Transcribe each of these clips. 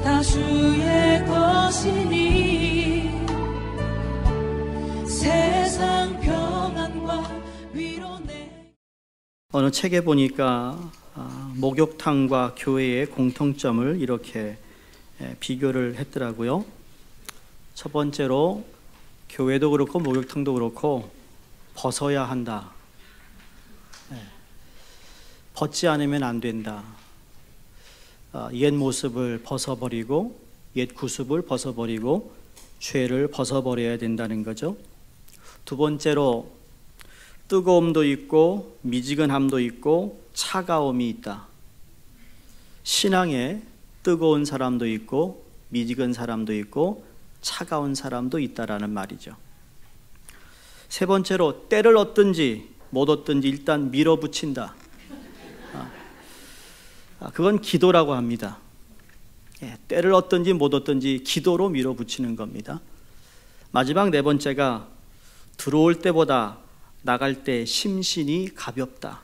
다 주의 것이니 세상 평안과 위로 내. 어느 책에 보니까 목욕탕과 교회의 공통점을 이렇게 비교를 했더라고요. 첫 번째로 교회도 그렇고 목욕탕도 그렇고 벗어야 한다. 벗지 않으면 안 된다. 옛 모습을 벗어버리고 옛 구습을 벗어버리고 죄를 벗어버려야 된다는 거죠. 두 번째로 뜨거움도 있고 미지근함도 있고 차가움이 있다. 신앙에 뜨거운 사람도 있고 미지근 사람도 있고 차가운 사람도 있다라는 말이죠. 세 번째로 때를 얻든지 못 얻든지 일단 밀어붙인다. 그건 기도라고 합니다. 때를 얻든지 못 얻든지 기도로 밀어붙이는 겁니다. 마지막 네 번째가 들어올 때보다 나갈 때 심신이 가볍다.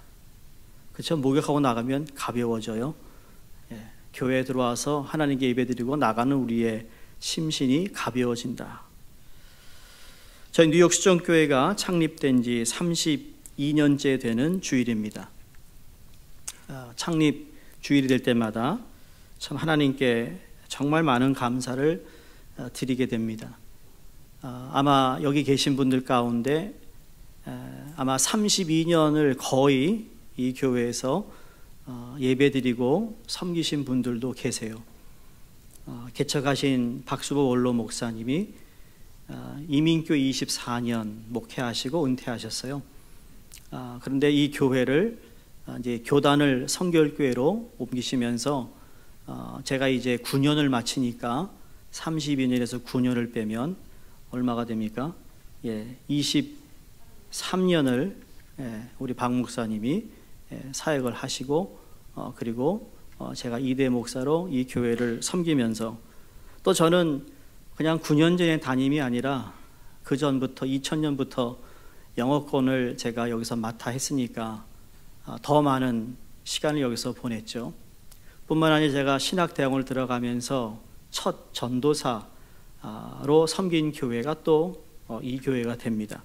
그렇죠? 목욕하고 나가면 가벼워져요. 교회에 들어와서 하나님께 예배드리고 나가는 우리의 심신이 가벼워진다. 저희 뉴욕 수정교회가 창립된 지 32년째 되는 주일입니다. 창립 주일이 될 때마다 참 하나님께 정말 많은 감사를 드리게 됩니다. 아마 여기 계신 분들 가운데 아마 32년을 거의 이 교회에서 예배드리고 섬기신 분들도 계세요. 개척하신 박수보 원로 목사님이 이민교 24년 목회하시고 은퇴하셨어요. 그런데 이 교회를 이제 교단을 성결교회로 옮기시면서 제가 이제 9년을 마치니까 32년에서 9년을 빼면 얼마가 됩니까? 23년을 우리 박 목사님이 사역을 하시고 그리고 제가 2대 목사로 이 교회를 섬기면서 또 저는 그냥 9년 전의 담임이 아니라 그 전부터 2000년부터 영어권을 제가 여기서 맡아 했으니까 더 많은 시간을 여기서 보냈죠. 뿐만 아니라 제가 신학대학원을 들어가면서 첫 전도사로 섬긴 교회가 또 이 교회가 됩니다.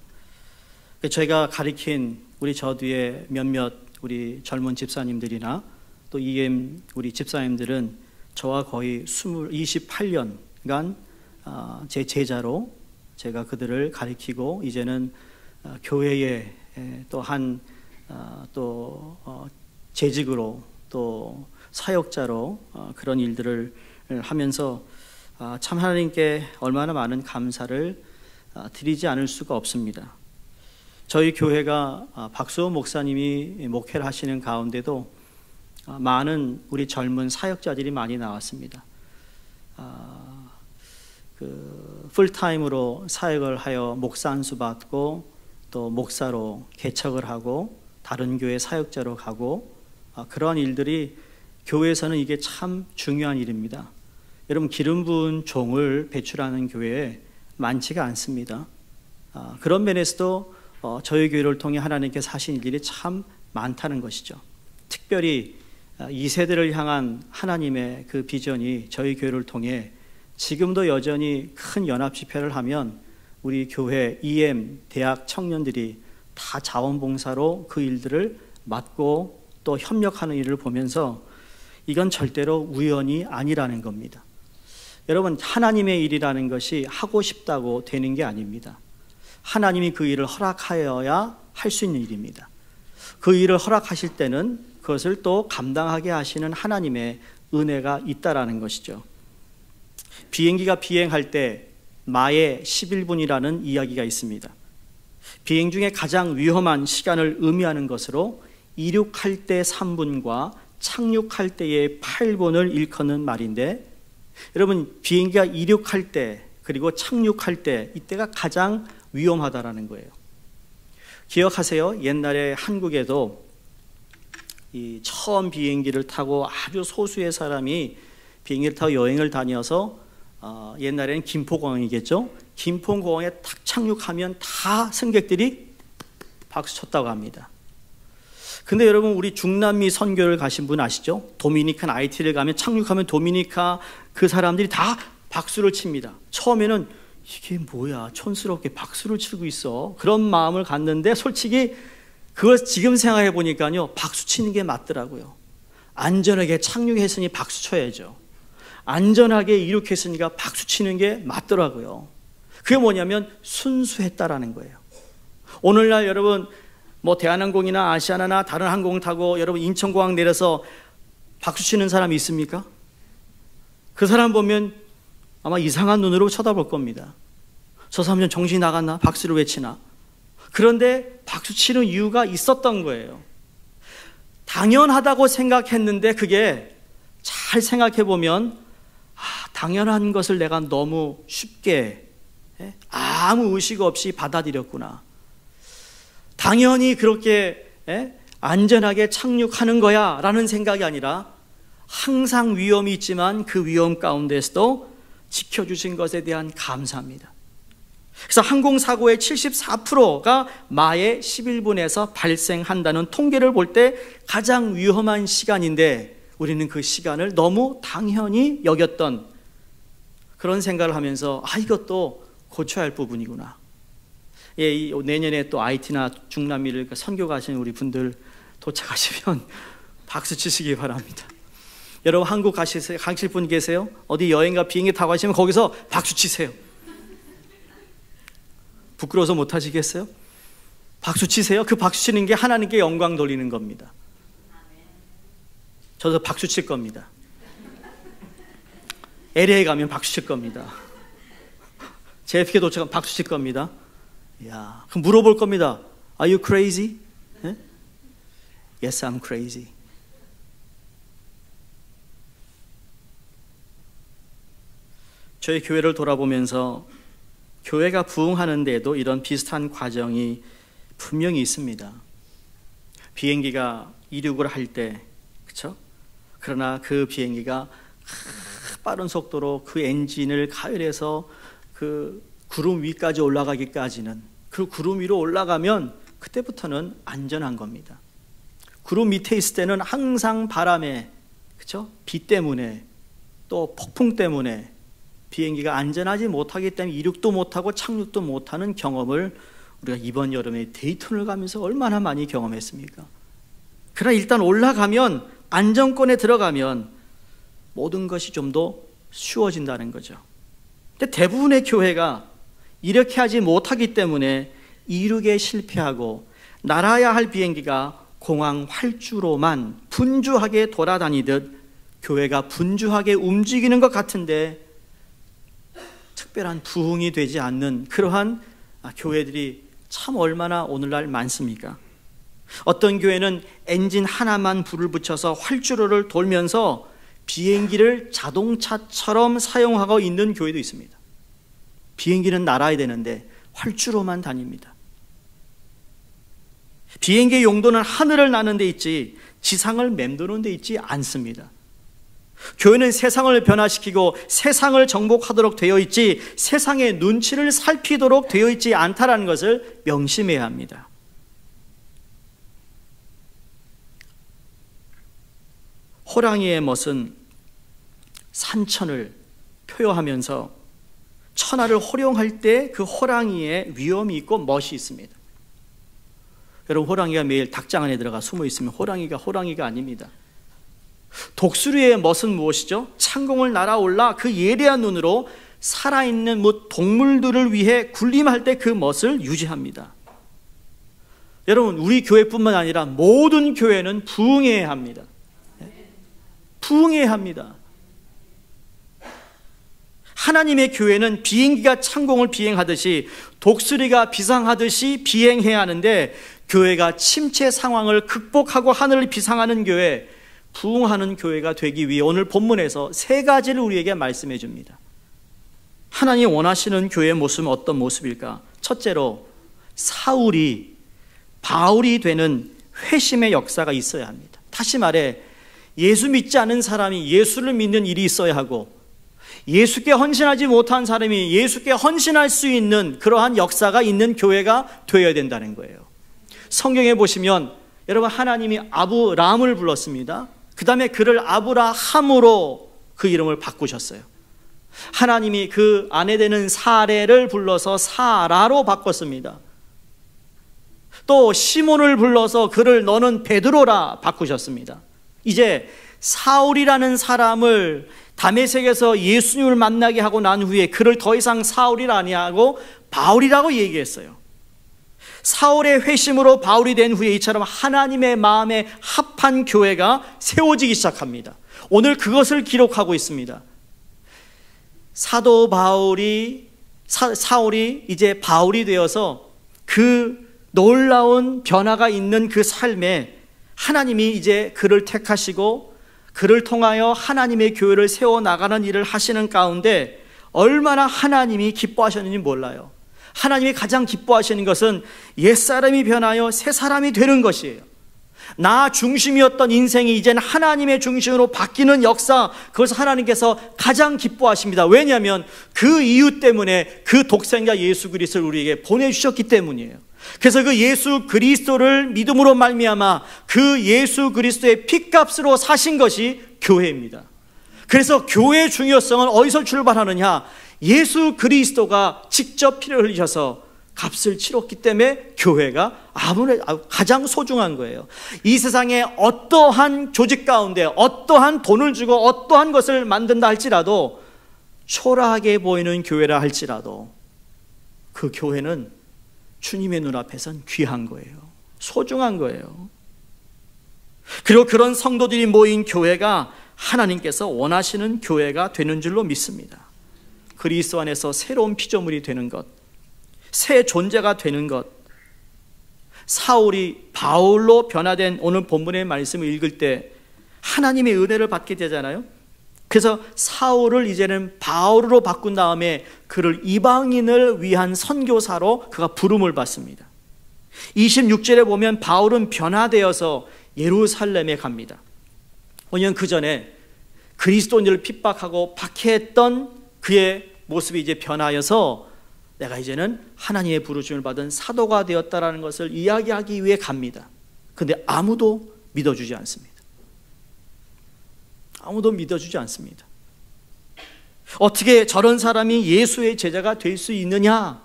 저희가 가르친 우리 저 뒤에 몇몇 우리 젊은 집사님들이나 또 EM 우리 집사님들은 저와 거의 28년간 제 제자로 제가 그들을 가르치고 이제는 교회에 또한 재직으로 또 사역자로 그런 일들을 하면서 참 하나님께 얼마나 많은 감사를 드리지 않을 수가 없습니다. 저희 교회가 박수호 목사님이 목회를 하시는 가운데도 많은 우리 젊은 사역자들이 많이 나왔습니다. 풀타임으로 사역을 하여 목사 안수 받고 또 목사로 개척을 하고 다른 교회 사역자로 가고 그러한 일들이 교회에서는 이게 참 중요한 일입니다. 여러분 기름 부은 종을 배출하는 교회에 많지가 않습니다. 그런 면에서도 저희 교회를 통해 하나님께서 하신 일들이 참 많다는 것이죠. 특별히 2세대를 향한 하나님의 그 비전이 저희 교회를 통해 지금도 여전히 큰 연합 집회를 하면 우리 교회 EM 대학 청년들이 다 자원봉사로 그 일들을 맡고 또 협력하는 일을 보면서 이건 절대로 우연이 아니라는 겁니다. 여러분 하나님의 일이라는 것이 하고 싶다고 되는 게 아닙니다. 하나님이 그 일을 허락하여야 할 수 있는 일입니다. 그 일을 허락하실 때는 그것을 또 감당하게 하시는 하나님의 은혜가 있다라는 것이죠. 비행기가 비행할 때 마의 11분이라는 이야기가 있습니다. 비행 중에 가장 위험한 시간을 의미하는 것으로 이륙할 때 3분과 착륙할 때의 8분을 일컫는 말인데 여러분 비행기가 이륙할 때 그리고 착륙할 때 이때가 가장 위험하다라는 거예요. 기억하세요? 옛날에 한국에도 이 처음 비행기를 타고 아주 소수의 사람이 비행기를 타고 여행을 다녀서 옛날에는 김포공항이겠죠. 김포공항에 탁 착륙하면 다 승객들이 박수 쳤다고 합니다. 근데 여러분, 우리 중남미 선교를 가신 분 아시죠? 도미니칸 IT를 가면, 착륙하면 도미니카 그 사람들이 다 박수를 칩니다. 처음에는 이게 뭐야, 촌스럽게 박수를 치고 있어, 그런 마음을 갖는데, 솔직히 그걸 지금 생각해 보니까요, 박수 치는 게 맞더라고요. 안전하게 착륙했으니 박수 쳐야죠. 안전하게 이륙했으니까 박수 치는 게 맞더라고요. 그게 뭐냐면 순수했다라는 거예요. 오늘날 여러분, 뭐 대한항공이나 아시아나나 다른 항공 타고 여러분 인천공항 내려서 박수 치는 사람이 있습니까? 그 사람 보면 아마 이상한 눈으로 쳐다볼 겁니다. 저 사람은 정신이 나갔나? 박수를 왜 치나? 그런데 박수 치는 이유가 있었던 거예요. 당연하다고 생각했는데 그게 잘 생각해 보면 당연한 것을 내가 너무 쉽게 아무 의식 없이 받아들였구나. 당연히 그렇게 안전하게 착륙하는 거야 라는 생각이 아니라 항상 위험이 있지만 그 위험 가운데서도 지켜주신 것에 대한 감사합니다. 그래서 항공사고의 74%가 마의 11분에서 발생한다는 통계를 볼 때 가장 위험한 시간인데, 우리는 그 시간을 너무 당연히 여겼던 그런 생각을 하면서 이것도 고쳐야 할 부분이구나. 내년에 또 IT나 중남미를 선교 가시는 우리 분들 도착하시면 박수 치시기 바랍니다. 여러분, 한국 가실 분 계세요? 어디 여행가 비행기 타고 가시면 거기서 박수 치세요. 부끄러워서 못 하시겠어요? 박수 치세요. 그 박수 치는 게 하나님께 영광 돌리는 겁니다. 저도 박수 칠 겁니다. LA 가면 박수 칠 겁니다. JFK 도착하면 박수 칠 겁니다. 그럼 물어볼 겁니다. Are you crazy? Yes, I'm crazy. 저희 교회를 돌아보면서 교회가 부흥하는 데에도 이런 비슷한 과정이 분명히 있습니다. 비행기가 이륙을 할 때, 그렇죠? 그러나 그 비행기가 빠른 속도로 그 엔진을 가열해서 그 구름 위까지 올라가기까지는, 그 구름 위로 올라가면 그때부터는 안전한 겁니다. 구름 밑에 있을 때는 항상 바람에, 그렇죠? 비 때문에 또 폭풍 때문에 비행기가 안전하지 못하기 때문에 이륙도 못하고 착륙도 못하는 경험을 우리가 이번 여름에 데이톤을 가면서 얼마나 많이 경험했습니까? 그러나 일단 올라가면, 안정권에 들어가면 모든 것이 좀 더 쉬워진다는 거죠. 근데 대부분의 교회가 이렇게 하지 못하기 때문에 이륙에 실패하고 날아야 할 비행기가 공항 활주로만 분주하게 돌아다니듯 교회가 분주하게 움직이는 것 같은데 특별한 부흥이 되지 않는 그러한 교회들이 참 얼마나 오늘날 많습니까? 어떤 교회는 엔진 하나만 불을 붙여서 활주로를 돌면서 비행기를 자동차처럼 사용하고 있는 교회도 있습니다. 비행기는 날아야 되는데 활주로만 다닙니다. 비행기의 용도는 하늘을 나는 데 있지 지상을 맴도는 데 있지 않습니다. 교회는 세상을 변화시키고 세상을 정복하도록 되어 있지 세상의 눈치를 살피도록 되어 있지 않다는 것을 명심해야 합니다. 호랑이의 멋은 산천을 표효하면서 천하를 호령할 때 그 호랑이의 위엄이 있고 멋이 있습니다. 여러분, 호랑이가 매일 닭장 안에 들어가 숨어 있으면 호랑이가 아닙니다. 독수리의 멋은 무엇이죠? 창공을 날아올라 그 예리한 눈으로 살아있는 동물들을 위해 군림할 때 그 멋을 유지합니다. 여러분, 우리 교회뿐만 아니라 모든 교회는 부흥해야 합니다. 부흥해야 합니다. 하나님의 교회는 비행기가 창공을 비행하듯이 독수리가 비상하듯이 비행해야 하는데, 교회가 침체 상황을 극복하고 하늘을 비상하는 교회, 부흥하는 교회가 되기 위해 오늘 본문에서 세 가지를 우리에게 말씀해 줍니다. 하나님 원하시는 교회의 모습은 어떤 모습일까? 첫째로, 사울이 바울이 되는 회심의 역사가 있어야 합니다. 다시 말해, 예수 믿지 않은 사람이 예수를 믿는 일이 있어야 하고, 예수께 헌신하지 못한 사람이 예수께 헌신할 수 있는 그러한 역사가 있는 교회가 되어야 된다는 거예요. 성경에 보시면 여러분, 하나님이 아브람을 불렀습니다. 그 다음에 그를 아브라함으로 그 이름을 바꾸셨어요. 하나님이 그 아내 되는 사레를 불러서 사라로 바꿨습니다. 또 시몬을 불러서 그를 너는 베드로라 바꾸셨습니다. 이제 사울이라는 사람을 다메섹에서 예수님을 만나게 하고 난 후에 그를 더 이상 사울이라 아니하고 바울이라고 얘기했어요. 사울의 회심으로 바울이 된 후에 이처럼 하나님의 마음에 합한 교회가 세워지기 시작합니다. 오늘 그것을 기록하고 있습니다. 사도 바울이 사울이 이제 바울이 되어서 그 놀라운 변화가 있는 그 삶에 하나님이 이제 그를 택하시고 그를 통하여 하나님의 교회를 세워나가는 일을 하시는 가운데 얼마나 하나님이 기뻐하셨는지 몰라요. 하나님이 가장 기뻐하시는 것은 옛사람이 변하여 새사람이 되는 것이에요. 나 중심이었던 인생이 이제는 하나님의 중심으로 바뀌는 역사, 그것을 하나님께서 가장 기뻐하십니다. 왜냐하면 그 이유 때문에 그 독생자 예수 그리스도를 우리에게 보내주셨기 때문이에요. 그래서 그 예수 그리스도를 믿음으로 말미암아 그 예수 그리스도의 핏값으로 사신 것이 교회입니다. 그래서 교회의 중요성은 어디서 출발하느냐? 예수 그리스도가 직접 피를 흘리셔서 값을 치렀기 때문에 교회가 아무래도 가장 소중한 거예요. 이 세상에 어떠한 조직 가운데 어떠한 돈을 주고 어떠한 것을 만든다 할지라도, 초라하게 보이는 교회라 할지라도 그 교회는 주님의 눈앞에선 귀한 거예요. 소중한 거예요. 그리고 그런 성도들이 모인 교회가 하나님께서 원하시는 교회가 되는 줄로 믿습니다. 그리스도 안에서 새로운 피조물이 되는 것, 새 존재가 되는 것. 사울이 바울로 변화된 오늘 본문의 말씀을 읽을 때 하나님의 은혜를 받게 되잖아요. 그래서 사울을 이제는 바울로 바꾼 다음에 그를 이방인을 위한 선교사로 그가 부름을 받습니다. 26절에 보면 바울은 변화되어서 예루살렘에 갑니다. 왜냐하면 그 전에 그리스도인들을 핍박하고 박해했던 그의 모습이 이제 변하여서 내가 이제는 하나님의 부르심을 받은 사도가 되었다라는 것을 이야기하기 위해 갑니다. 그런데 아무도 믿어주지 않습니다. 아무도 믿어주지 않습니다. 어떻게 저런 사람이 예수의 제자가 될 수 있느냐?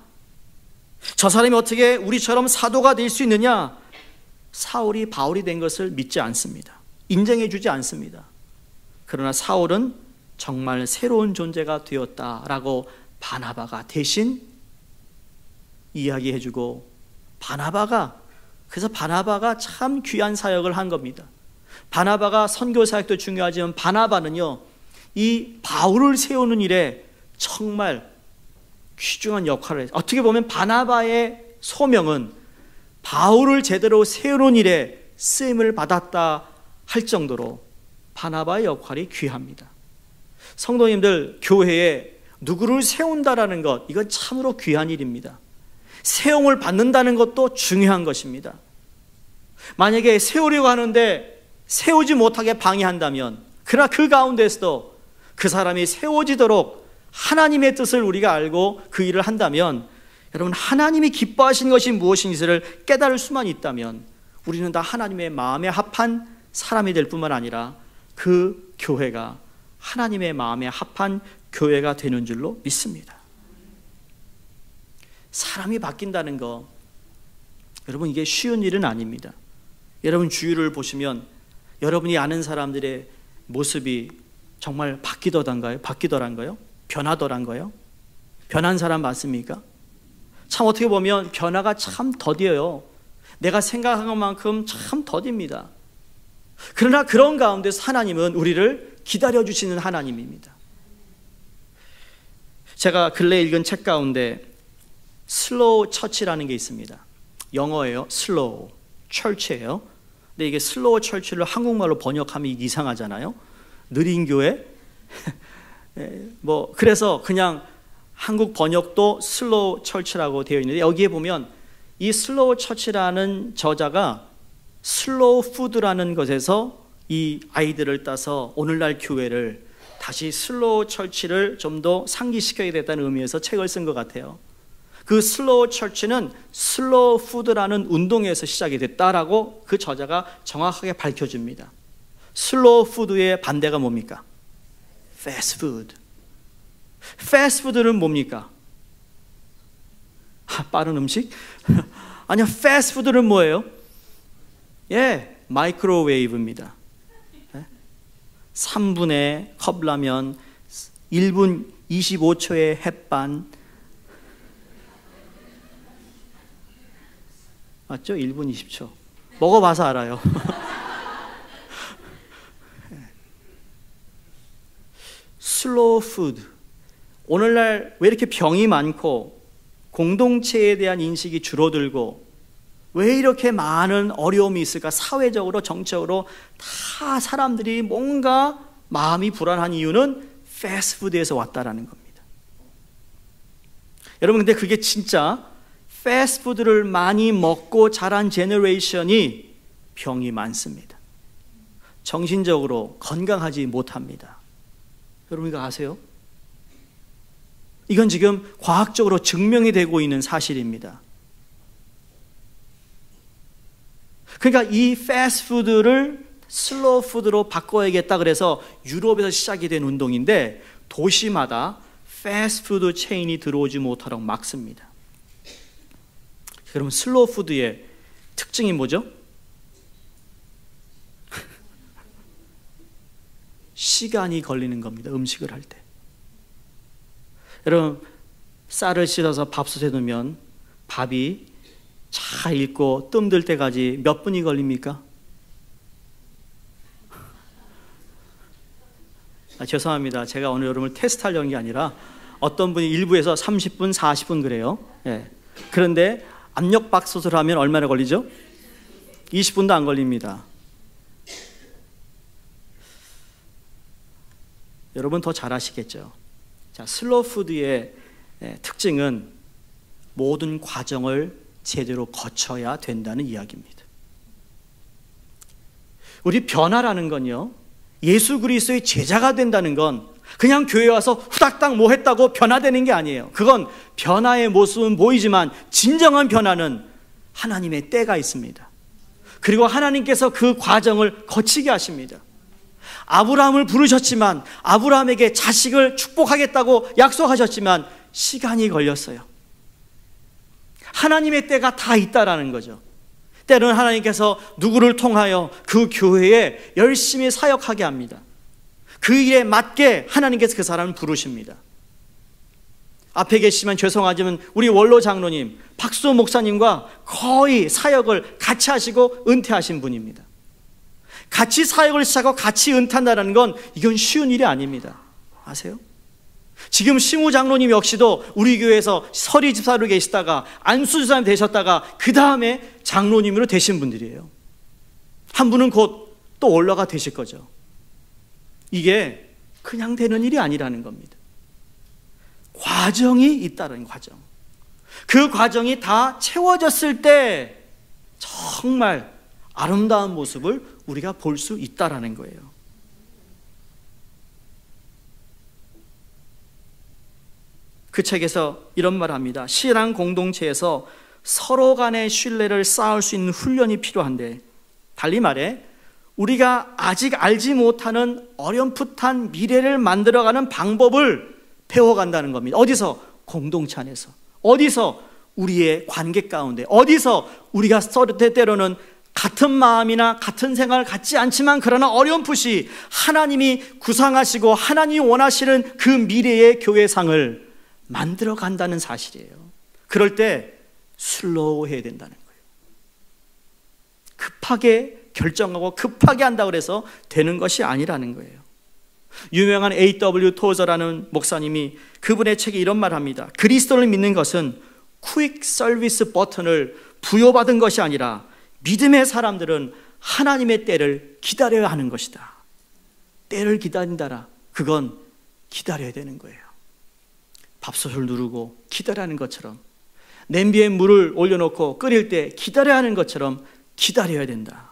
저 사람이 어떻게 우리처럼 사도가 될 수 있느냐? 사울이 바울이 된 것을 믿지 않습니다. 인정해 주지 않습니다. 그러나 사울은 정말 새로운 존재가 되었다라고 바나바가 대신 이야기해주고, 그래서 바나바가 참 귀한 사역을 한 겁니다. 바나바가 선교 사역도 중요하지만 바나바는요, 이 바울을 세우는 일에 정말 귀중한 역할을 해요. 어떻게 보면 바나바의 소명은 바울을 제대로 세우는 일에 쓰임을 받았다 할 정도로 바나바의 역할이 귀합니다. 성도님들, 교회에 누구를 세운다라는 것, 이건 참으로 귀한 일입니다. 세움을 받는다는 것도 중요한 것입니다. 만약에 세우려고 하는데 세우지 못하게 방해한다면, 그러나 그 가운데서도 그 사람이 세워지도록 하나님의 뜻을 우리가 알고 그 일을 한다면, 여러분, 하나님이 기뻐하신 것이 무엇인지를 깨달을 수만 있다면 우리는 다 하나님의 마음에 합한 사람이 될 뿐만 아니라 그 교회가 하나님의 마음에 합한 교회가 되는 줄로 믿습니다. 사람이 바뀐다는 거, 여러분, 이게 쉬운 일은 아닙니다. 여러분 주위를 보시면 여러분이 아는 사람들의 모습이 정말 바뀌더란가요? 변하더란가요? 변한 사람 맞습니까? 참 어떻게 보면 변화가 참 더뎌요. 내가 생각한 것만큼 참 더딥니다. 그러나 그런 가운데서 하나님은 우리를 기다려주시는 하나님입니다. 제가 근래에 읽은 책 가운데 슬로우 처치라는 게 있습니다. 영어예요. 슬로우 철치예요. 근데 이게 슬로우 철치를 한국말로 번역하면 이상하잖아요. 느린 교회. 그래서 그냥 한국 번역도 슬로우 철치라고 되어 있는데, 여기에 보면 이 슬로우 처치라는 저자가 슬로우 푸드라는 것에서 이 아이들을 따서 오늘날 교회를 다시 슬로우 처치를 좀 더 상기시켜야 되겠다는 의미에서 책을 쓴 것 같아요. 그 슬로우 처치는 슬로우 푸드라는 운동에서 시작이 됐다라고 그 저자가 정확하게 밝혀줍니다. 슬로우 푸드의 반대가 뭡니까? 패스트푸드. 패스트푸드는 뭡니까? 빠른 음식? 아니요, 패스트푸드는 뭐예요? 마이크로웨이브입니다. 3분의 컵라면, 1분 25초의 햇반. 맞죠? 1분 20초. 먹어봐서 알아요. 슬로우 푸드. 오늘날 왜 이렇게 병이 많고 공동체에 대한 인식이 줄어들고 왜 이렇게 많은 어려움이 있을까? 사회적으로, 정치적으로 다 사람들이 뭔가 마음이 불안한 이유는 패스트푸드에서 왔다라는 겁니다. 여러분, 근데 그게 진짜 패스트푸드를 많이 먹고 자란 제너레이션이 병이 많습니다. 정신적으로 건강하지 못합니다. 여러분 이거 아세요? 이건 지금 과학적으로 증명이 되고 있는 사실입니다. 그러니까 이 패스트푸드를 슬로우 푸드로 바꿔야겠다 그래서 유럽에서 시작이 된 운동인데 도시마다 패스트푸드 체인이 들어오지 못하도록 막습니다. 그러면 슬로우 푸드의 특징이 뭐죠? 시간이 걸리는 겁니다. 음식을 할 때. 여러분, 쌀을 씻어서 밥솥에 넣으면 밥이 잘 익고 뜸들 때까지 몇 분이 걸립니까? 죄송합니다. 제가 오늘 여러분을 테스트하려는 게 아니라 어떤 분이 일부에서 30분, 40분 그래요. 그런데 압력밥솥을 하면 얼마나 걸리죠? 20분도 안 걸립니다. 여러분 더 잘 아시겠죠? 자, 슬로우 푸드의 특징은 모든 과정을 제대로 거쳐야 된다는 이야기입니다. 우리 변화라는 건요, 예수 그리스도의 제자가 된다는 건 그냥 교회 와서 후닥닥 뭐 했다고 변화되는 게 아니에요. 그건 변화의 모습은 보이지만 진정한 변화는 하나님의 때가 있습니다. 그리고 하나님께서 그 과정을 거치게 하십니다. 아브라함을 부르셨지만, 아브라함에게 자식을 축복하겠다고 약속하셨지만 시간이 걸렸어요. 하나님의 때가 다 있다라는 거죠. 때로는 하나님께서 누구를 통하여 그 교회에 열심히 사역하게 합니다. 그 일에 맞게 하나님께서 그 사람을 부르십니다. 앞에 계시면 죄송하지만 우리 원로 장로님 박수호 목사님과 거의 사역을 같이 하시고 은퇴하신 분입니다. 같이 사역을 시작하고 같이 은퇴한다는 건 이건 쉬운 일이 아닙니다. 아세요? 지금 심우 장로님 역시도 우리 교회에서 서리 집사로 계시다가 안수 집사님 되셨다가 그 다음에 장로님으로 되신 분들이에요. 한 분은 곧 또 올라가 되실 거죠. 이게 그냥 되는 일이 아니라는 겁니다. 과정이 있다는 과정. 그 과정이 다 채워졌을 때 정말 아름다운 모습을 우리가 볼 수 있다라는 거예요. 그 책에서 이런 말을 합니다. 신앙 공동체에서 서로 간의 신뢰를 쌓을 수 있는 훈련이 필요한데, 달리 말해 우리가 아직 알지 못하는 어렴풋한 미래를 만들어가는 방법을 배워간다는 겁니다. 어디서? 공동체 안에서. 어디서? 우리의 관계 가운데. 어디서? 우리가 때로는 같은 마음이나 같은 생각을 갖지 않지만 그러나 어렴풋이 하나님이 구상하시고 하나님이 원하시는 그 미래의 교회상을 만들어 간다는 사실이에요. 그럴 때 슬로우 해야 된다는 거예요. 급하게 결정하고 급하게 한다고 해서 되는 것이 아니라는 거예요. 유명한 A.W. 토저라는 목사님이 그분의 책에 이런 말을 합니다. 그리스도를 믿는 것은 퀵 서비스 버튼을 부여받은 것이 아니라 믿음의 사람들은 하나님의 때를 기다려야 하는 것이다. 때를 기다린다라. 그건 기다려야 되는 거예요. 밥솥을 누르고 기다려하는 것처럼, 냄비에 물을 올려놓고 끓일 때 기다려야 하는 것처럼 기다려야 된다.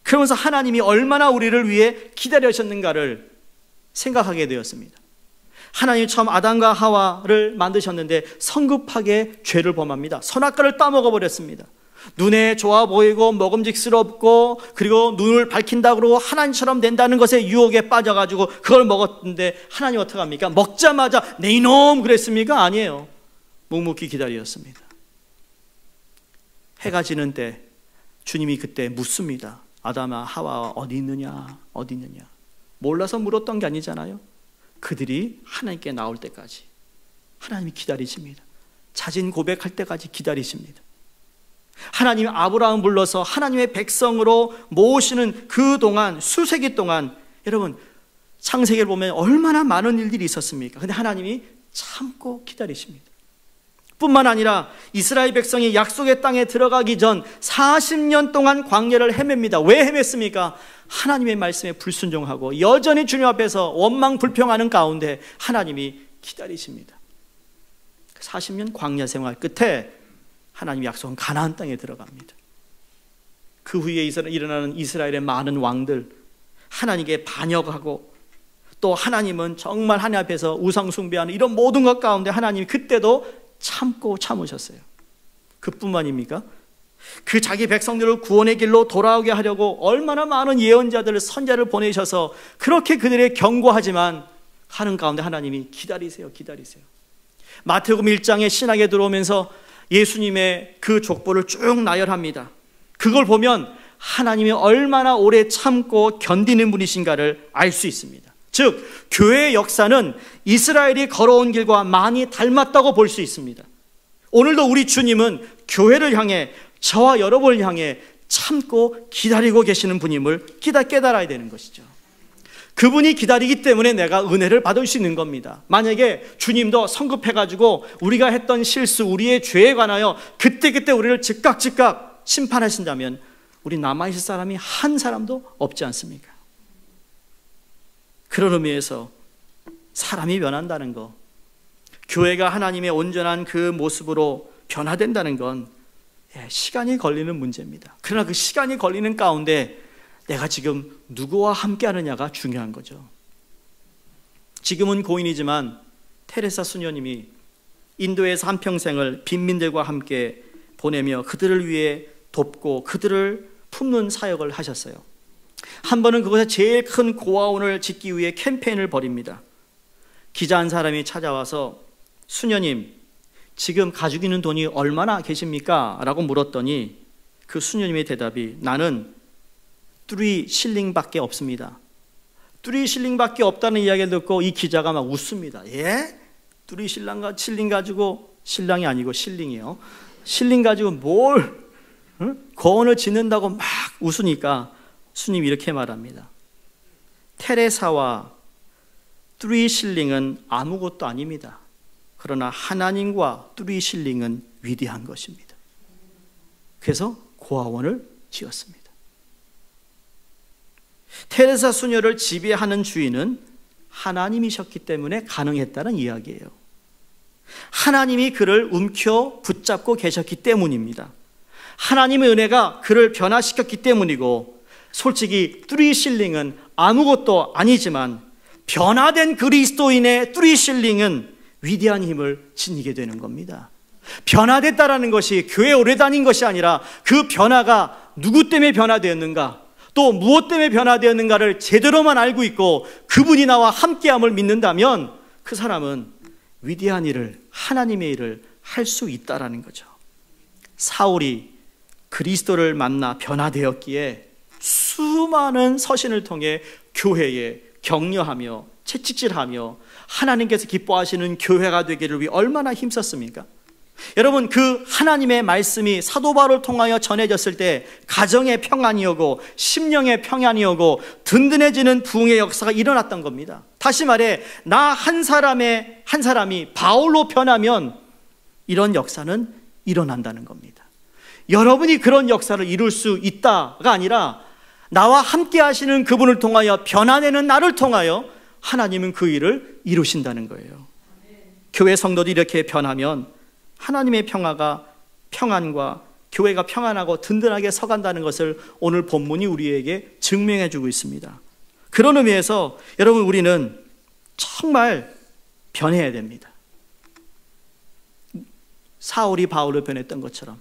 그러면서 하나님이 얼마나 우리를 위해 기다려셨는가를 생각하게 되었습니다. 하나님이 처음 아담과 하와를 만드셨는데 성급하게 죄를 범합니다. 선악과를 따먹어 버렸습니다. 눈에 좋아 보이고 먹음직스럽고 그리고 눈을 밝힌다고 그러고 하나님처럼 된다는 것에 유혹에 빠져가지고 그걸 먹었는데 하나님 어떻게 합니까? 먹자마자 내 이놈 그랬습니까? 아니에요. 묵묵히 기다렸습니다. 해가 지는 때 주님이 그때 묻습니다. 아담아 하와가 어디 있느냐? 어디 있느냐? 몰라서 물었던 게 아니잖아요. 그들이 하나님께 나올 때까지 하나님이 기다리십니다. 자진 고백할 때까지 기다리십니다. 하나님이 아브라함 불러서 하나님의 백성으로 모으시는 그 동안 수세기 동안 여러분 창세기를 보면 얼마나 많은 일들이 있었습니까? 근데 하나님이 참고 기다리십니다. 뿐만 아니라 이스라엘 백성이 약속의 땅에 들어가기 전 40년 동안 광야를 헤맵니다. 왜 헤맸습니까? 하나님의 말씀에 불순종하고 여전히 주님 앞에서 원망 불평하는 가운데 하나님이 기다리십니다. 40년 광야 생활 끝에 하나님이 약속한 가나안 땅에 들어갑니다. 그 후에 일어나는 이스라엘의 많은 왕들 하나님께 반역하고 또 하나님은 정말 하나님 앞에서 우상 숭배하는 이런 모든 것 가운데 하나님이 그때도 참고 참으셨어요. 그뿐만입니까? 그 자기 백성들을 구원의 길로 돌아오게 하려고 얼마나 많은 예언자들 선자를 보내셔서 그렇게 그들의 경고하지만 하는 가운데 하나님이 기다리세요, 기다리세요. 마태복음 1장에 신학에 들어오면서 예수님의 그 족보를 쭉 나열합니다. 그걸 보면 하나님이 얼마나 오래 참고 견디는 분이신가를 알 수 있습니다. 즉 교회의 역사는 이스라엘이 걸어온 길과 많이 닮았다고 볼 수 있습니다. 오늘도 우리 주님은 교회를 향해 저와 여러분을 향해 참고 기다리고 계시는 분임을 깨달아야 되는 것이죠. 그분이 기다리기 때문에 내가 은혜를 받을 수 있는 겁니다. 만약에 주님도 성급해가지고 우리가 했던 실수, 우리의 죄에 관하여 그때그때 우리를 즉각 심판하신다면 우리 남아있을 사람이 한 사람도 없지 않습니까? 그런 의미에서 사람이 변한다는 것, 교회가 하나님의 온전한 그 모습으로 변화된다는 건 시간이 걸리는 문제입니다. 그러나 그 시간이 걸리는 가운데 내가 지금 누구와 함께 하느냐가 중요한 거죠. 지금은 고인이지만 테레사 수녀님이 인도에서 한평생을 빈민들과 함께 보내며 그들을 위해 돕고 그들을 품는 사역을 하셨어요. 한 번은 그곳에 제일 큰 고아원을 짓기 위해 캠페인을 벌입니다. 기자 한 사람이 찾아와서 수녀님, 지금 가지고 있는 돈이 얼마나 계십니까? 라고 물었더니 그 수녀님의 대답이 나는 3실링밖에 없습니다. 3실링밖에 없다는 이야기를 듣고 이 기자가 막 웃습니다. 예? 3실링 가지고, 신랑이 아니고 실링이요. 실링 가지고 뭘 거원을 짓는다고 막 웃으니까 수님이 이렇게 말합니다. 테레사와 3실링은 아무것도 아닙니다. 그러나 하나님과 3실링은 위대한 것입니다. 그래서 고아원을 지었습니다. 테레사 수녀를 지배하는 주인은 하나님이셨기 때문에 가능했다는 이야기예요. 하나님이 그를 움켜 붙잡고 계셨기 때문입니다. 하나님의 은혜가 그를 변화시켰기 때문이고, 솔직히 3실링은 아무것도 아니지만 변화된 그리스도인의 3실링은 위대한 힘을 지니게 되는 겁니다. 변화됐다라는 것이 교회에 오래 다닌 것이 아니라 그 변화가 누구 때문에 변화되었는가, 또 무엇 때문에 변화되었는가를 제대로만 알고 있고 그분이 나와 함께함을 믿는다면 그 사람은 위대한 일을, 하나님의 일을 할 수 있다라는 거죠. 사울이 그리스도를 만나 변화되었기에 수많은 서신을 통해 교회에 격려하며 채찍질하며 하나님께서 기뻐하시는 교회가 되기를 위해 얼마나 힘썼습니까? 여러분, 그 하나님의 말씀이 사도 바울을 통하여 전해졌을 때 가정의 평안이 오고 심령의 평안이 오고 든든해지는 부흥의 역사가 일어났던 겁니다. 다시 말해 나 한 사람이 바울로 변하면 이런 역사는 일어난다는 겁니다. 여러분이 그런 역사를 이룰 수 있다가 아니라 나와 함께 하시는 그분을 통하여 변화되는 나를 통하여 하나님은 그 일을 이루신다는 거예요. 교회 성도들이 이렇게 변하면 하나님의 평안과 교회가 평안하고 든든하게 서간다는 것을 오늘 본문이 우리에게 증명해 주고 있습니다. 그런 의미에서 여러분, 우리는 정말 변해야 됩니다. 사울이 바울로 변했던 것처럼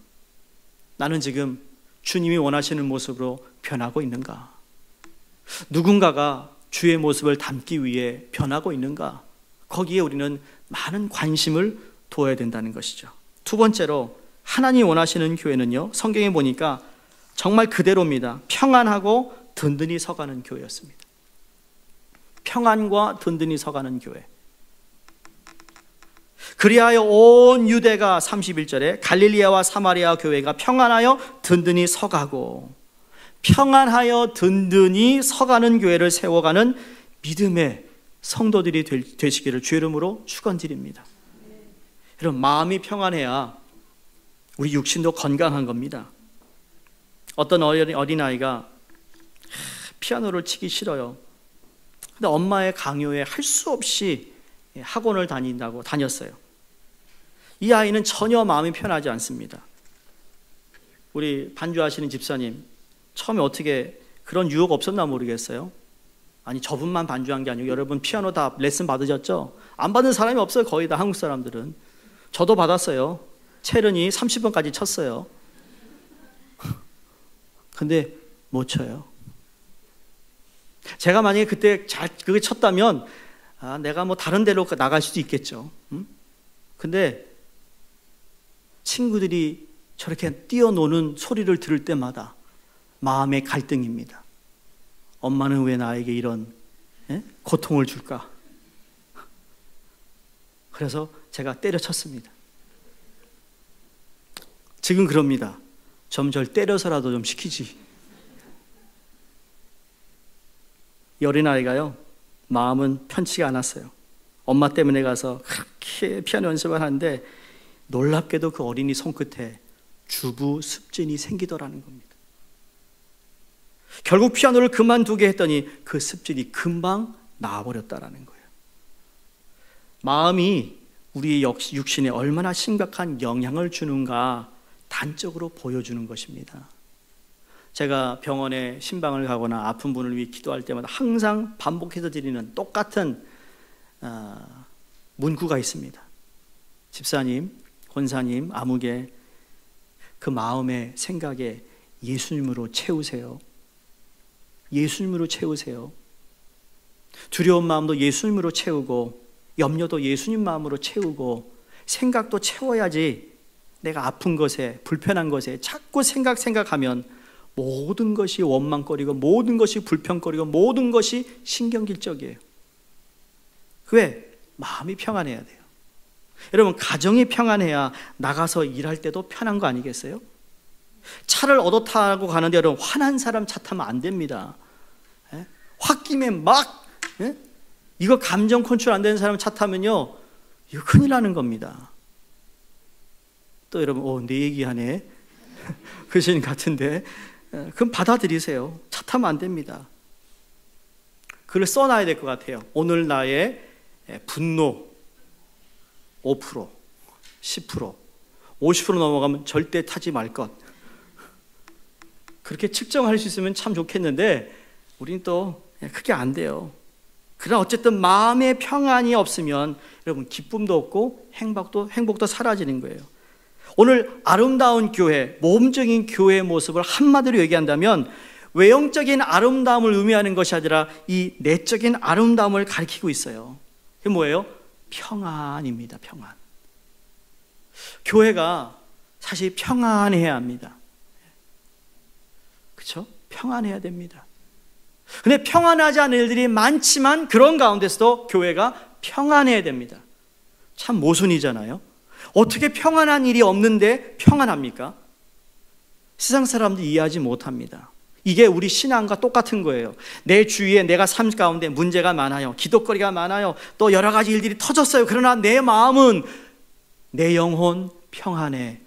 나는 지금 주님이 원하시는 모습으로 변하고 있는가? 누군가가 주의 모습을 담기 위해 변하고 있는가? 거기에 우리는 많은 관심을 두어야 된다는 것이죠. 두 번째로 하나님이 원하시는 교회는요, 성경에 보니까 정말 그대로입니다. 평안하고 든든히 서가는 교회였습니다. 평안과 든든히 서가는 교회. 그리하여 온 유대가 31절에 갈릴리아와 사마리아 교회가 평안하여 든든히 서가고, 평안하여 든든히 서가는 교회를 세워가는 믿음의 성도들이 되시기를 주의 이름으로 축원드립니다. 여러분, 마음이 평안해야 우리 육신도 건강한 겁니다. 어떤 어린아이가 피아노를 치기 싫어요. 근데 엄마의 강요에 할 수 없이 학원을 다녔어요. 이 아이는 전혀 마음이 편하지 않습니다. 우리 반주하시는 집사님, 처음에 어떻게 그런 유혹 없었나 모르겠어요. 아니, 저분만 반주한 게 아니고 여러분 피아노 다 레슨 받으셨죠? 안 받는 사람이 없어요. 거의 다 한국 사람들은. 저도 받았어요. 체른이 30번까지 쳤어요. 근데 못 쳐요. 제가 만약에 그때 그게 쳤다면 내가 뭐 다른 데로 나갈 수도 있겠죠. 근데 친구들이 저렇게 뛰어노는 소리를 들을 때마다 마음의 갈등입니다. 엄마는 왜 나에게 이런 고통을 줄까? 그래서 제가 때려쳤습니다. 지금 그럽니다. 좀 절 때려서라도 좀 시키지. 이 어린아이가요, 마음은 편치가 않았어요. 엄마 때문에 가서 그렇게 피아노 연습을 하는데 놀랍게도 그 어린이 손끝에 주부 습진이 생기더라는 겁니다. 결국 피아노를 그만두게 했더니 그 습진이 금방 나아버렸다라는 거예요. 마음이 우리 육신에 얼마나 심각한 영향을 주는가 단적으로 보여주는 것입니다. 제가 병원에 신방을 가거나 아픈 분을 위해 기도할 때마다 항상 반복해서 드리는 똑같은 문구가 있습니다. 집사님, 권사님, 아무개 그 마음의 생각에 예수님으로 채우세요. 예수님으로 채우세요. 두려운 마음도 예수님으로 채우고 염려도 예수님 마음으로 채우고 생각도 채워야지. 내가 아픈 것에 불편한 것에 자꾸 생각하면 모든 것이 원망거리고 모든 것이 불평거리고 모든 것이 신경질적이에요. 왜? 마음이 평안해야 돼요. 여러분, 가정이 평안해야 나가서 일할 때도 편한 거 아니겠어요? 차를 얻어 타고 가는데 여러분, 화난 사람 차 타면 안 됩니다. 홧김에 막 이거 감정 컨트롤 안 되는 사람 차 타면요, 이거 큰일 나는 겁니다. 또 여러분, 내 얘기하네 그러시는 것 같은데, 그럼 받아들이세요. 차 타면 안 됩니다. 글을 써놔야 될 것 같아요. 오늘 나의 분노 5%, 10%, 50% 넘어가면 절대 타지 말 것. 그렇게 측정할 수 있으면 참 좋겠는데 우리는 또 그게 안 돼요. 그러나 어쨌든 마음의 평안이 없으면 여러분 기쁨도 없고 행복도 사라지는 거예요. 오늘 아름다운 교회, 모범적인 교회의 모습을 한마디로 얘기한다면 외형적인 아름다움을 의미하는 것이 아니라 이 내적인 아름다움을 가리키고 있어요. 그게 뭐예요? 평안입니다. 평안. 교회가 사실 평안해야 합니다. 그렇죠? 평안해야 됩니다. 근데 평안하지 않은 일들이 많지만 그런 가운데서도 교회가 평안해야 됩니다. 참 모순이잖아요. 어떻게 평안한 일이 없는데 평안합니까? 세상 사람들이 이해하지 못합니다. 이게 우리 신앙과 똑같은 거예요. 내 주위에 내가 삶 가운데 문제가 많아요. 기도거리가 많아요. 또 여러 가지 일들이 터졌어요. 그러나 내 마음은, 내 영혼 평안해.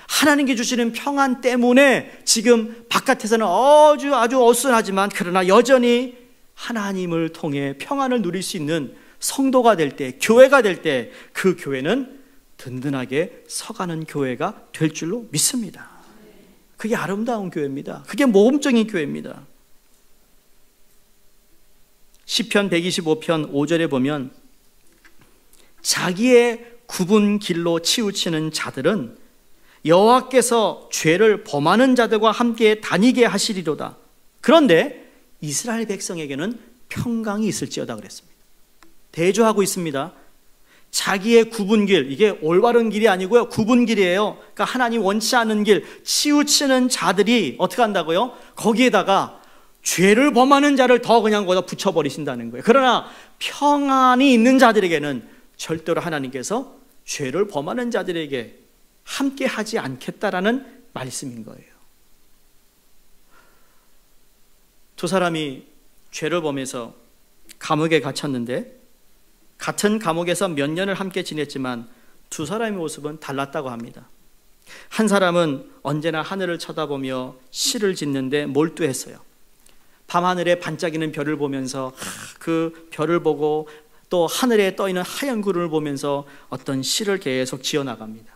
하나님께 주시는 평안 때문에 지금 바깥에서는 아주 어수선하지만 그러나 여전히 하나님을 통해 평안을 누릴 수 있는 성도가 될 때, 교회가 될 때 그 교회는 든든하게 서가는 교회가 될 줄로 믿습니다. 그게 아름다운 교회입니다. 그게 모범적인 교회입니다. 시편 125편 5절에 보면 자기의 굽은 길로 치우치는 자들은 여호와께서 죄를 범하는 자들과 함께 다니게 하시리로다. 그런데 이스라엘 백성에게는 평강이 있을지어다 그랬습니다. 대조하고 있습니다. 자기의 굽은 길, 이게 올바른 길이 아니고요, 굽은 길이에요. 그러니까 하나님 원치 않는 길, 치우치는 자들이 어떻게 한다고요? 거기에다가 죄를 범하는 자를 더 그냥 거기다 붙여버리신다는 거예요. 그러나 평안이 있는 자들에게는 절대로 하나님께서 죄를 범하는 자들에게 함께 하지 않겠다라는 말씀인 거예요. 두 사람이 죄를 범해서 감옥에 갇혔는데 같은 감옥에서 몇 년을 함께 지냈지만 두 사람의 모습은 달랐다고 합니다. 한 사람은 언제나 하늘을 쳐다보며 시를 짓는데 몰두했어요. 밤하늘에 반짝이는 별을 보면서 그 별을 보고 또 하늘에 떠있는 하얀 구름을 보면서 어떤 시를 계속 지어나갑니다.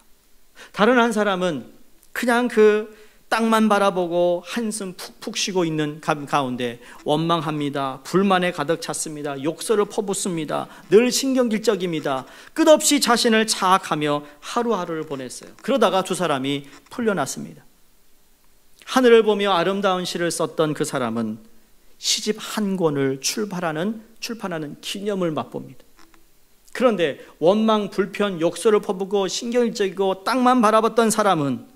다른 한 사람은 그냥 그 땅만 바라보고 한숨 푹푹 쉬고 있는 가운데 원망합니다. 불만에 가득 찼습니다. 욕설을 퍼붓습니다. 늘 신경질적입니다. 끝없이 자신을 자학하며 하루하루를 보냈어요. 그러다가 두 사람이 풀려났습니다. 하늘을 보며 아름다운 시를 썼던 그 사람은 시집 한 권을 출판하는 기념을 맛봅니다. 그런데 원망, 불편, 욕설을 퍼붓고 신경질적이고 땅만 바라봤던 사람은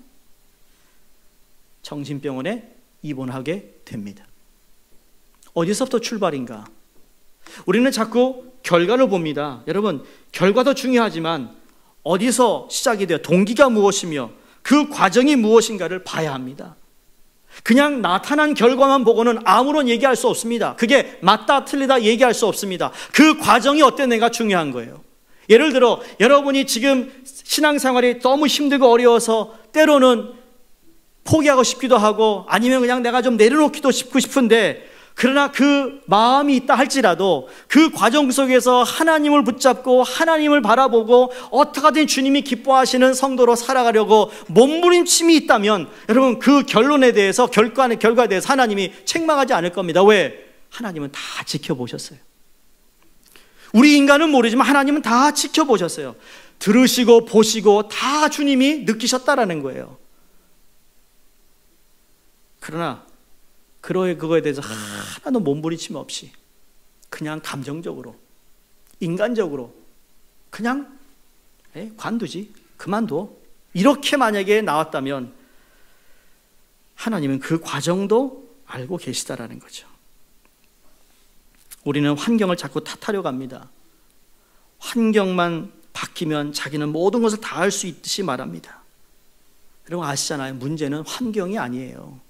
정신병원에 입원하게 됩니다. 어디서부터 출발인가? 우리는 자꾸 결과를 봅니다. 여러분, 결과도 중요하지만 어디서 시작이 돼요? 동기가 무엇이며 그 과정이 무엇인가를 봐야 합니다. 그냥 나타난 결과만 보고는 아무런 얘기할 수 없습니다. 그게 맞다 틀리다 얘기할 수 없습니다. 그 과정이 어땠는가 중요한 거예요. 예를 들어 여러분이 지금 신앙생활이 너무 힘들고 어려워서 때로는 포기하고 싶기도 하고 아니면 그냥 내가 좀 내려놓기도 싶은데 그러나 그 마음이 있다 할지라도 그 과정 속에서 하나님을 붙잡고 하나님을 바라보고 어떻게든 주님이 기뻐하시는 성도로 살아가려고 몸부림침이 있다면 여러분 그 결론에 대해서 결과에 대해서 하나님이 책망하지 않을 겁니다. 왜? 하나님은 다 지켜보셨어요. 우리 인간은 모르지만 하나님은 다 지켜보셨어요. 들으시고 보시고 다 주님이 느끼셨다라는 거예요. 그러나 그거에 대해서 하나도 몸부림침 없이 그냥 감정적으로 인간적으로 그냥 관두지 그만둬 이렇게 만약에 나왔다면 하나님은 그 과정도 알고 계시다라는 거죠. 우리는 환경을 자꾸 탓하려고 합니다. 환경만 바뀌면 자기는 모든 것을 다 할 수 있듯이 말합니다. 여러분 아시잖아요. 문제는 환경이 아니에요.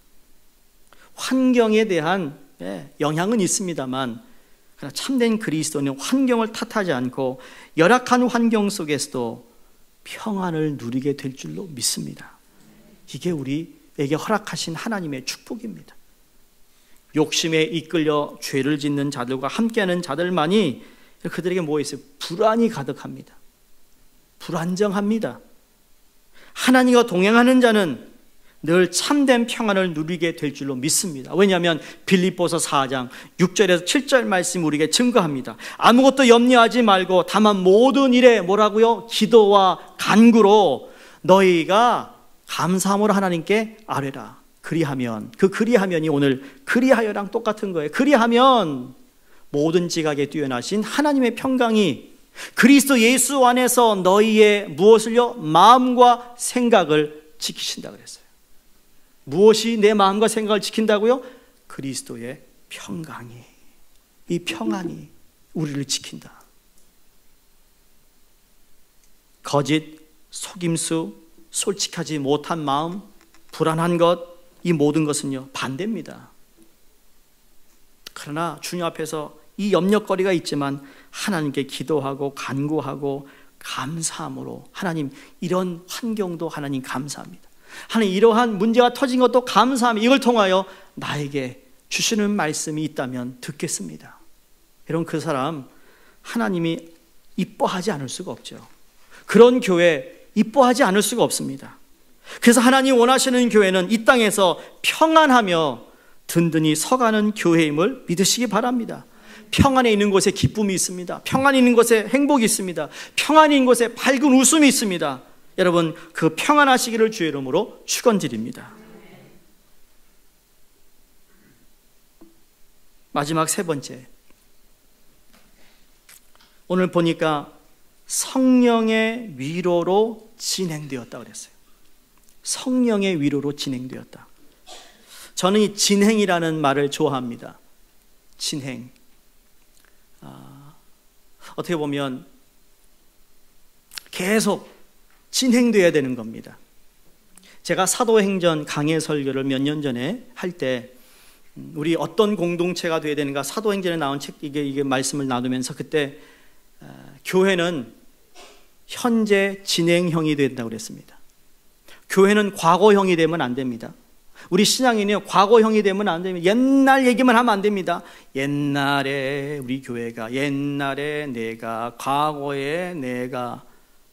환경에 대한 영향은 있습니다만 그러나 참된 그리스도는 환경을 탓하지 않고 열악한 환경 속에서도 평안을 누리게 될 줄로 믿습니다. 이게 우리에게 허락하신 하나님의 축복입니다. 욕심에 이끌려 죄를 짓는 자들과 함께하는 자들만이 그들에게 뭐가 있어요? 불안이 가득합니다. 불안정합니다. 하나님과 동행하는 자는 늘 참된 평안을 누리게 될 줄로 믿습니다. 왜냐하면 빌립보서 4장 6절에서 7절 말씀 우리에게 증거합니다. 아무것도 염려하지 말고 다만 모든 일에 뭐라고요? 기도와 간구로 너희가 감사함으로 하나님께 아뢰라. 그리하면 그 그리하면이 오늘 그리하여랑 똑같은 거예요. 그리하면 모든 지각에 뛰어나신 하나님의 평강이 그리스도 예수 안에서 너희의 무엇을요? 마음과 생각을 지키신다 그랬어요. 무엇이 내 마음과 생각을 지킨다고요? 그리스도의 평강이, 이 평안이 우리를 지킨다. 거짓, 속임수, 솔직하지 못한 마음, 불안한 것, 이 모든 것은요 반대입니다. 그러나 주님 앞에서 이 염려거리가 있지만 하나님께 기도하고 간구하고 감사함으로 하나님 이런 환경도 하나님 감사합니다. 하나님 이러한 문제가 터진 것도 감사합니다. 이걸 통하여 나에게 주시는 말씀이 있다면 듣겠습니다. 여러분 그 사람 하나님이 이뻐하지 않을 수가 없죠. 그런 교회 이뻐하지 않을 수가 없습니다. 그래서 하나님 원하시는 교회는 이 땅에서 평안하며 든든히 서가는 교회임을 믿으시기 바랍니다. 평안에 있는 곳에 기쁨이 있습니다. 평안에 있는 곳에 행복이 있습니다. 평안에 있는 곳에 밝은 웃음이 있습니다. 여러분, 그 평안하시기를 주의 이름으로 축원드립니다. 마지막 세 번째, 오늘 보니까 성령의 위로로 진행되었다 그랬어요. 성령의 위로로 진행되었다. 저는 이 진행이라는 말을 좋아합니다. 진행. 어떻게 보면 계속 진행돼야 되는 겁니다. 제가 사도행전 강해 설교를 몇 년 전에 할 때 우리 어떤 공동체가 돼야 되는가, 사도행전에 나온 책 이게 말씀을 나누면서 그때 교회는 현재 진행형이 된다고 그랬습니다. 교회는 과거형이 되면 안 됩니다. 우리 신앙인이요, 과거형이 되면 안 됩니다. 옛날 얘기만 하면 안 됩니다. 옛날에 우리 교회가, 옛날에 내가, 과거에 내가,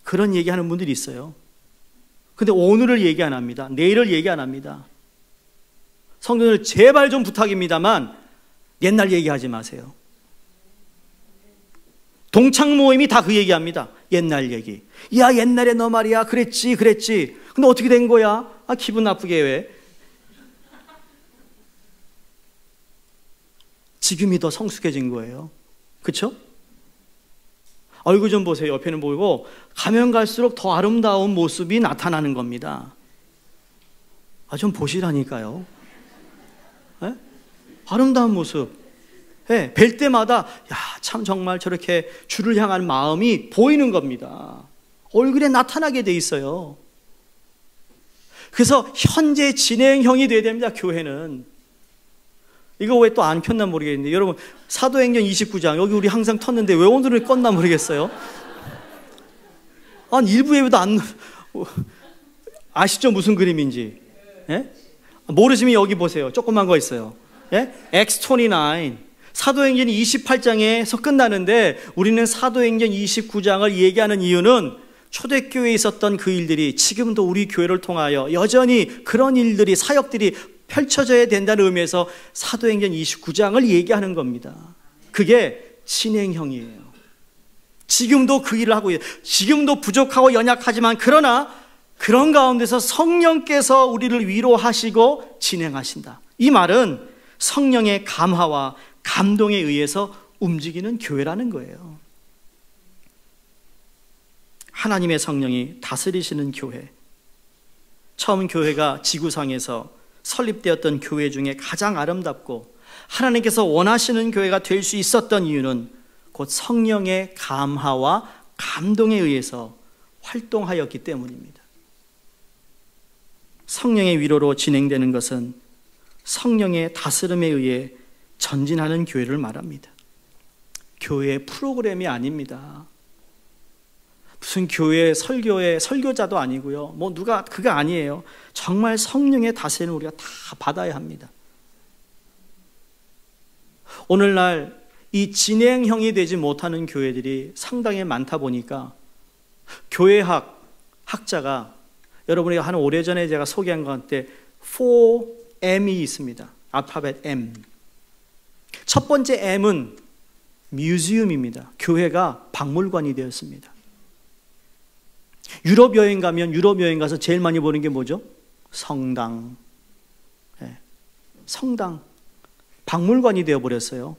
그런 얘기하는 분들이 있어요. 근데 오늘을 얘기 안 합니다. 내일을 얘기 안 합니다. 성도들 제발 좀 부탁입니다만 옛날 얘기하지 마세요. 동창 모임이 다 그 얘기합니다. 옛날 얘기. 야, 옛날에 너 말이야 그랬지. 근데 어떻게 된 거야? 기분 나쁘게 왜? 지금이 더 성숙해진 거예요. 그렇죠? 얼굴 좀 보세요. 옆에는 보이고 가면 갈수록 더 아름다운 모습이 나타나는 겁니다. 좀 보시라니까요. 네? 아름다운 모습. 네, 뵐 때마다 참 정말 저렇게 주를 향한 마음이 보이는 겁니다. 얼굴에 나타나게 돼 있어요. 그래서 현재 진행형이 돼야 됩니다. 교회는. 이거 왜 또 안 켰나 모르겠는데, 여러분 사도행전 29장 여기 우리 항상 텄는데 왜 오늘은 껐나 모르겠어요. 일부 예배도 안 아시죠? 무슨 그림인지. 예? 모르시면 여기 보세요. 조그만 거 있어요. 예? Acts 29. 사도행전 28장에서 끝나는데 우리는 사도행전 29장을 얘기하는 이유는 초대교회에 있었던 그 일들이 지금도 우리 교회를 통하여 여전히 그런 일들이, 사역들이 펼쳐져야 된다는 의미에서 사도행전 29장을 얘기하는 겁니다. 그게 진행형이에요. 지금도 그 일을 하고 있어요. 지금도 부족하고 연약하지만 그러나 그런 가운데서 성령께서 우리를 위로하시고 진행하신다. 이 말은 성령의 감화와 감동에 의해서 움직이는 교회라는 거예요. 하나님의 성령이 다스리시는 교회. 처음 교회가 지구상에서 설립되었던 교회 중에 가장 아름답고 하나님께서 원하시는 교회가 될 수 있었던 이유는 곧 성령의 감화와 감동에 의해서 활동하였기 때문입니다. 성령의 위로로 진행되는 것은 성령의 다스림에 의해 전진하는 교회를 말합니다. 교회의 프로그램이 아닙니다. 무슨 교회 설교의 설교자도 아니고요. 누가 그거 아니에요. 정말 성령의 다스림을 우리가 다 받아야 합니다. 오늘날 이 진행형이 되지 못하는 교회들이 상당히 많다 보니까 교회학 학자가, 여러분이 한 오래전에 제가 소개한 것 같은데 4M이 있습니다. 알파벳 M. 첫 번째 M은 뮤지엄입니다. 교회가 박물관이 되었습니다. 유럽 여행 가면 유럽 여행 가서 제일 많이 보는 게 뭐죠? 성당. 네. 성당. 박물관이 되어버렸어요.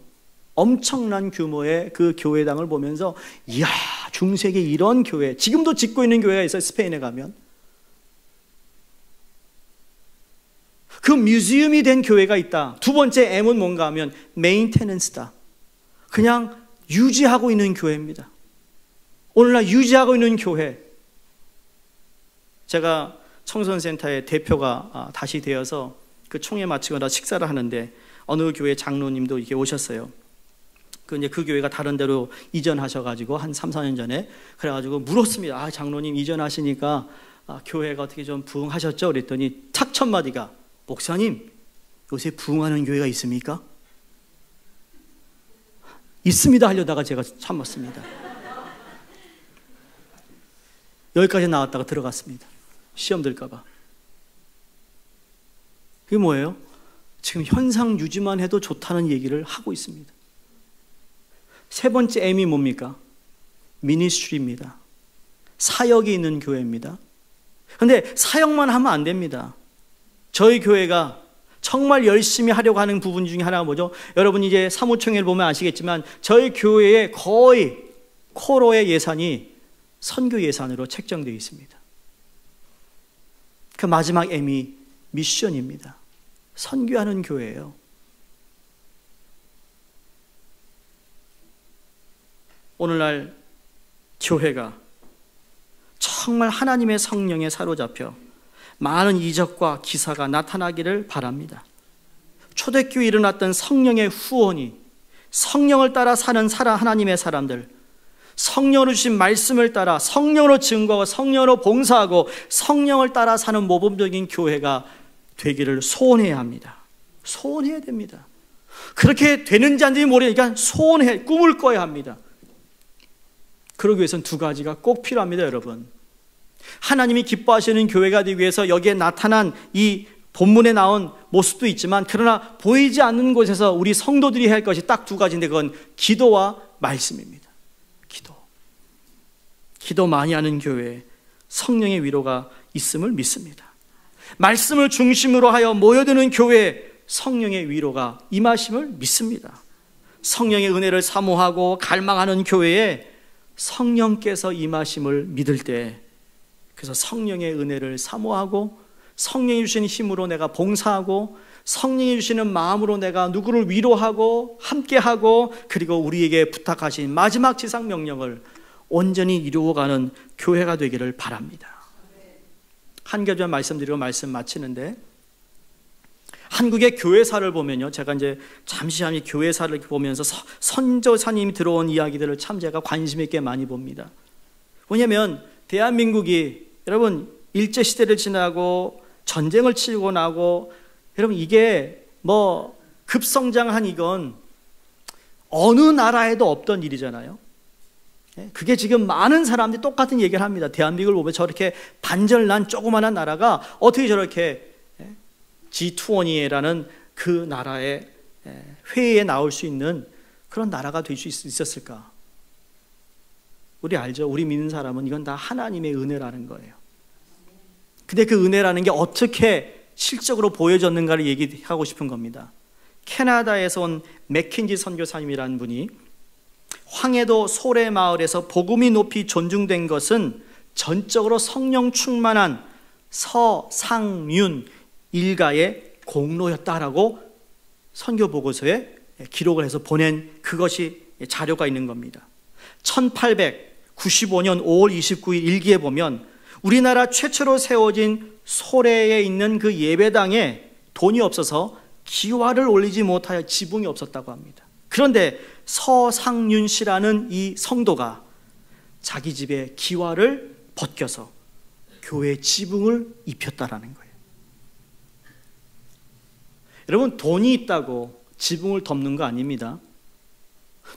엄청난 규모의 그 교회당을 보면서 이야, 중세기 이런 교회, 지금도 짓고 있는 교회가 있어요. 스페인에 가면. 그 뮤지엄이 된 교회가 있다. 두 번째 M은 뭔가 하면 메인테넌스다. 그냥 유지하고 있는 교회입니다. 오늘날 유지하고 있는 교회. 제가 청소년센터의 대표가 다시 되어서 그 총회 마치거나 식사를 하는데 어느 교회 장로님도 이렇게 오셨어요. 이제 그 교회가 다른 데로 이전하셔가지고 한 3, 4년 전에 그래가지고 물었습니다. 장로님 이전하시니까 교회가 어떻게 좀 부흥하셨죠? 그랬더니 탁 첫 마디가, 목사님 요새 부흥하는 교회가 있습니까? 있습니다 하려다가 제가 참았습니다. 여기까지 나왔다가 들어갔습니다. 시험 들까봐. 그게 뭐예요? 지금 현상 유지만 해도 좋다는 얘기를 하고 있습니다. 세 번째 M이 뭡니까? 미니스트리입니다. 사역이 있는 교회입니다. 그런데 사역만 하면 안 됩니다. 저희 교회가 정말 열심히 하려고 하는 부분 중에 하나가 뭐죠? 여러분 이제 사무총회를 보면 아시겠지만 저희 교회의 거의 코로의 예산이 선교 예산으로 책정되어 있습니다. 그 마지막 M이 미션입니다. 선교하는 교회예요. 오늘날 교회가 정말 하나님의 성령에 사로잡혀 많은 이적과 기사가 나타나기를 바랍니다. 초대교회에 일어났던 성령의 후원이 성령을 따라 사는 하나님의 사람들, 성령으로 주신 말씀을 따라 성령으로 증거하고 성령으로 봉사하고 성령을 따라 사는 모범적인 교회가 되기를 소원해야 합니다. 소원해야 됩니다. 그렇게 되는지 안 되는지 모르니까 소원해, 꿈을 꿔야 합니다. 그러기 위해서는 두 가지가 꼭 필요합니다, 여러분. 하나님이 기뻐하시는 교회가 되기 위해서 여기에 나타난 이 본문에 나온 모습도 있지만 그러나 보이지 않는 곳에서 우리 성도들이 해야 할 것이 딱 두 가지인데 그건 기도와 말씀입니다. 기도 많이 하는 교회에 성령의 위로가 있음을 믿습니다. 말씀을 중심으로 하여 모여드는 교회에 성령의 위로가 임하심을 믿습니다. 성령의 은혜를 사모하고 갈망하는 교회에 성령께서 임하심을 믿을 때, 그래서 성령의 은혜를 사모하고 성령이 주시는 힘으로 내가 봉사하고 성령이 주시는 마음으로 내가 누구를 위로하고 함께하고 그리고 우리에게 부탁하신 마지막 지상 명령을 온전히 이루어가는 교회가 되기를 바랍니다. 한 가지만 말씀드리고 말씀 마치는데, 한국의 교회사를 보면요, 제가 이제 잠시 교회사를 보면서 선교사님이 들어온 이야기들을 참 제가 관심 있게 많이 봅니다. 왜냐하면 대한민국이 여러분 일제시대를 지나고 전쟁을 치르고 나고, 여러분 이게 뭐 급성장한 이건 어느 나라에도 없던 일이잖아요. 그게 지금 많은 사람들이 똑같은 얘기를 합니다. 대한민국을 보면 저렇게 반절난 조그마한 나라가 어떻게 저렇게 G20라는 그 나라의 회의에 나올 수 있는 그런 나라가 될 수 있었을까? 우리 알죠? 우리 믿는 사람은 이건 다 하나님의 은혜라는 거예요. 근데 그 은혜라는 게 어떻게 실적으로 보여졌는가를 얘기하고 싶은 겁니다. 캐나다에서 온 맥킨지 선교사님이라는 분이 황해도 소래 마을에서 복음이 높이 존중된 것은 전적으로 성령 충만한 서상윤 일가의 공로였다라고 선교 보고서에 기록을 해서 보낸 그것이 자료가 있는 겁니다. 1895년 5월 29일 일기에 보면 우리나라 최초로 세워진 소래에 있는 그 예배당에 돈이 없어서 기와를 올리지 못하여 지붕이 없었다고 합니다. 그런데 서상윤 씨라는 이 성도가 자기 집에 기와를 벗겨서 교회 지붕을 입혔다라는 거예요. 여러분, 돈이 있다고 지붕을 덮는 거 아닙니다.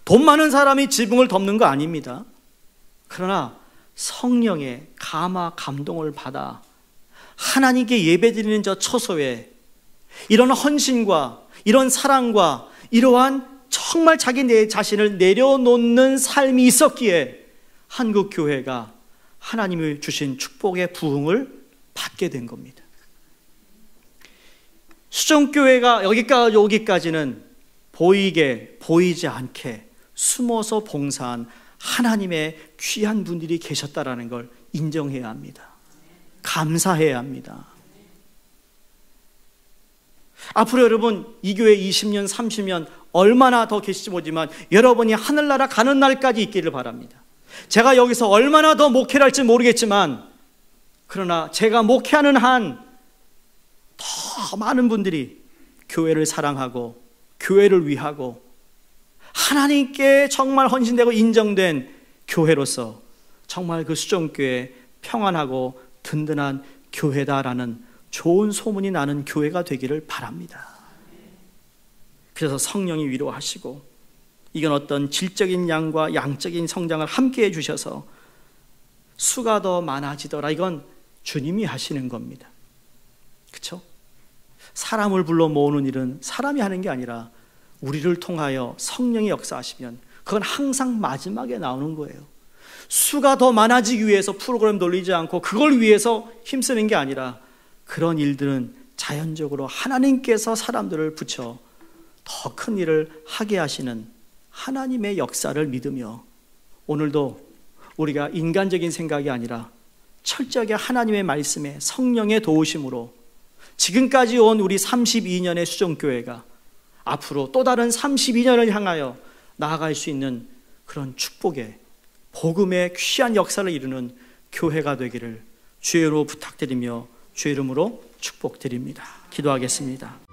돈 많은 사람이 지붕을 덮는 거 아닙니다. 그러나 성령의 감화 감동을 받아 하나님께 예배드리는 저 처소에 이런 헌신과 이런 사랑과 이러한 정말 자기 내 자신을 내려놓는 삶이 있었기에 한국 교회가 하나님이 주신 축복의 부흥을 받게 된 겁니다. 수정교회가 여기까지 오기까지는 보이게 보이지 않게 숨어서 봉사한 하나님의 귀한 분들이 계셨다라는 걸 인정해야 합니다. 감사해야 합니다. 앞으로 여러분 이 교회 20년 30년 얼마나 더 계실지 모르지만 여러분이 하늘나라 가는 날까지 있기를 바랍니다. 제가 여기서 얼마나 더 목회를 할지 모르겠지만 그러나 제가 목회하는 한 더 많은 분들이 교회를 사랑하고 교회를 위하고 하나님께 정말 헌신되고 인정된 교회로서 정말 그 수정교회 평안하고 든든한 교회다라는 좋은 소문이 나는 교회가 되기를 바랍니다. 그래서 성령이 위로하시고 이건 어떤 질적인 양과 양적인 성장을 함께 해주셔서 수가 더 많아지더라. 이건 주님이 하시는 겁니다. 그렇죠? 사람을 불러 모으는 일은 사람이 하는 게 아니라 우리를 통하여 성령이 역사하시면 그건 항상 마지막에 나오는 거예요. 수가 더 많아지기 위해서 프로그램 돌리지 않고 그걸 위해서 힘쓰는 게 아니라 그런 일들은 자연적으로 하나님께서 사람들을 붙여 더 큰 일을 하게 하시는 하나님의 역사를 믿으며 오늘도 우리가 인간적인 생각이 아니라 철저하게 하나님의 말씀에 성령의 도우심으로 지금까지 온 우리 32년의 수종교회가 앞으로 또 다른 32년을 향하여 나아갈 수 있는 그런 축복의 복음의 귀한 역사를 이루는 교회가 되기를 주의 이름으로 부탁드리며 주의 이름으로 축복드립니다. 기도하겠습니다.